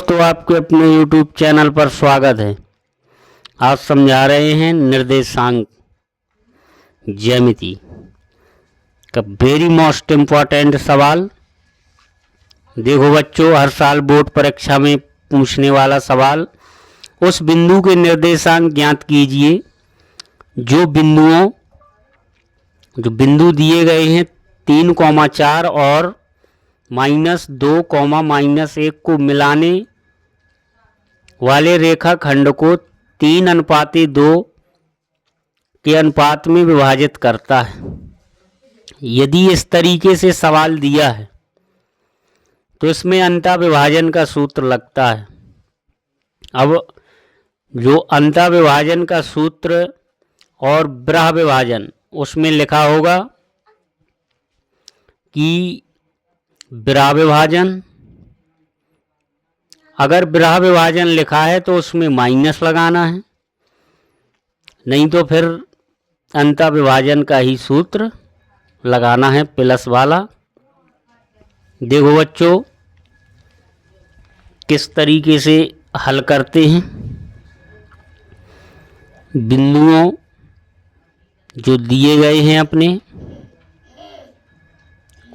दोस्तों, आपके अपने YouTube चैनल पर स्वागत है। आज समझा रहे हैं निर्देशांक ज्यामिति का वेरी मोस्ट इम्पॉर्टेंट सवाल। देखो बच्चों, हर साल बोर्ड परीक्षा में पूछने वाला सवाल। उस बिंदु के निर्देशांक ज्ञात कीजिए जो बिंदु दिए गए हैं 3,4 और -2, -1 को मिलाने वाले रेखाखंड को 3:2 के अनुपात में विभाजित करता है। यदि इस तरीके से सवाल दिया है तो इसमें अंतः विभाजन का सूत्र लगता है। अब जो अंतः विभाजन का सूत्र और बाह्य विभाजन, उसमें लिखा होगा कि बाह्य विभाजन, अगर बाह्य विभाजन लिखा है तो उसमें माइनस लगाना है, नहीं तो फिर अंतः विभाजन का ही सूत्र लगाना है, प्लस वाला। देखो बच्चों, किस तरीके से हल करते हैं। बिंदुओं जो दिए गए हैं अपने,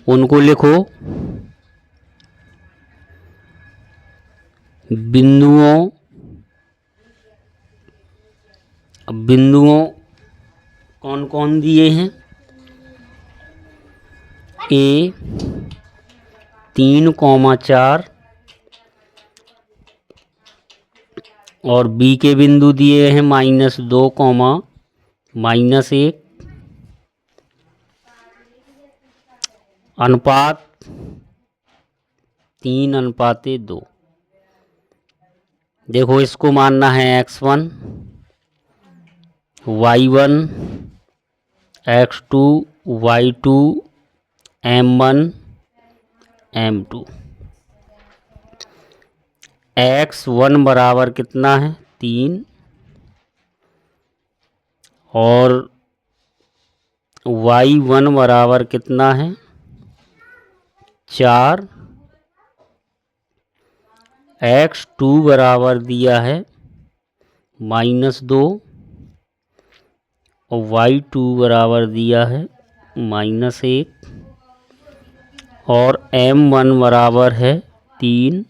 उनको लिखो। बिंदुओं कौन कौन दिए हैं? A 3,4 और B के बिंदु दिए हैं -2, -1। अनुपात 3:2। देखो, इसको मानना है x1, y1, x2, y2, m1, m2। x1 बराबर कितना है? 3 और y1 बराबर कितना है? 4। x2 बराबर दिया है -2 और y2 बराबर दिया है -1 और m1 बराबर है 3,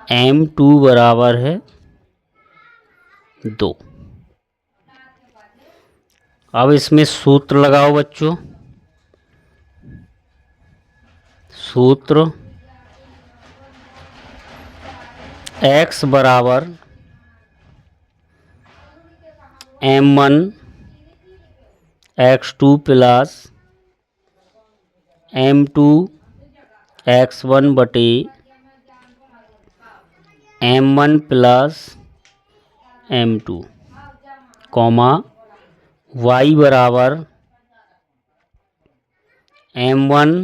m2 बराबर है 2। अब इसमें सूत्र लगाओ बच्चों। सूत्र x बराबर m1 x2 plus m2 x1 बटे m1 प्लस m2, y बराबर m1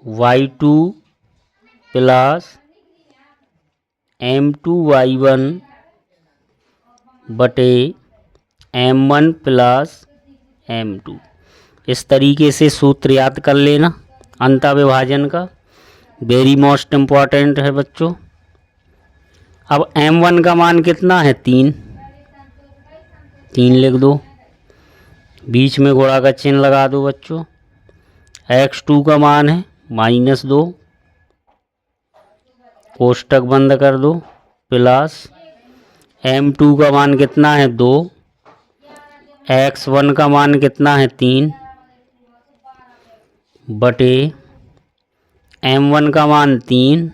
y2 plus m2 y1 बटे m1 प्लस m2। इस तरीके से सूत्र याद कर लेना अंतः विभाजन का। वेरी मोस्ट इम्पॉर्टेंट है बच्चों। अब m1 का मान कितना है? 3 लिख दो, बीच में घोड़ा का चिन्ह लगा दो बच्चों। x2 का मान है -2, कोष्टक बंद कर दो, प्लस m2 का मान कितना है? 2। x1 का मान कितना है? 3 बटे m1 का मान 3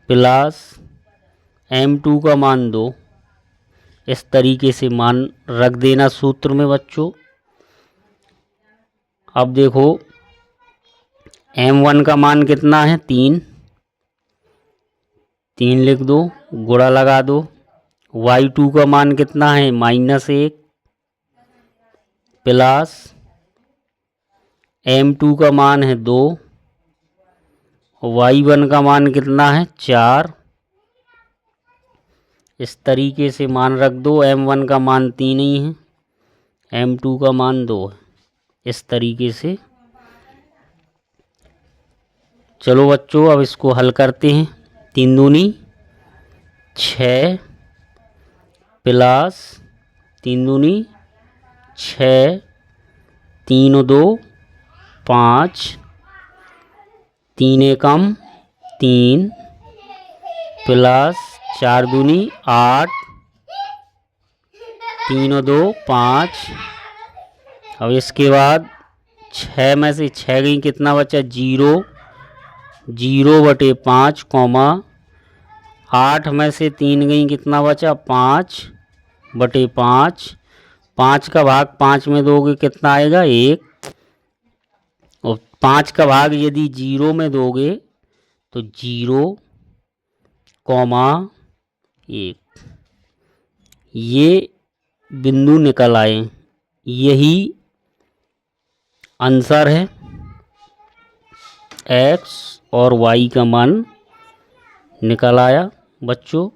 प्लस m2 का मान 2। इस तरीके से मान रख देना सूत्र में बच्चों। अब देखो, m1 का मान कितना है? 3 लिख दो, गुणा लगा दो। y2 का मान कितना है? -1 प्लस m2 का मान है 2, y1 का मान कितना है? 4। इस तरीके से मान रख दो। m1 का मान 3 ही है, m2 का मान 2 है। इस तरीके से चलो बच्चों अब इसको हल करते हैं। 3 दूनी 6 प्लस 3 दूनी 6, 3 और 2 5, 3 एकम 3 प्लस 4 दूनी 8, 3 और 2 5। अब इसके बाद 6 में से 6 गई, कितना बचा 0, 0/5 कॉमा 8 में से 3 गई, कितना बचा 5/5। 5 का भाग 5 में दोगे कितना आएगा 1, और 5 का भाग यदि 0 में दोगे तो 0, 1। ये बिंदु निकल आए, यही आंसर है। x और y का मान निकल आया बच्चों।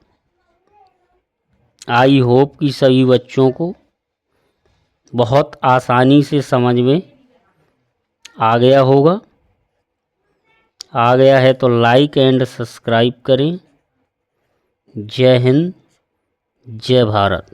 आई होप कि सभी बच्चों को बहुत आसानी से समझ में आ गया होगा। आ गया है तो लाइक एंड सब्सक्राइब करें। जय हिंद, जय भारत।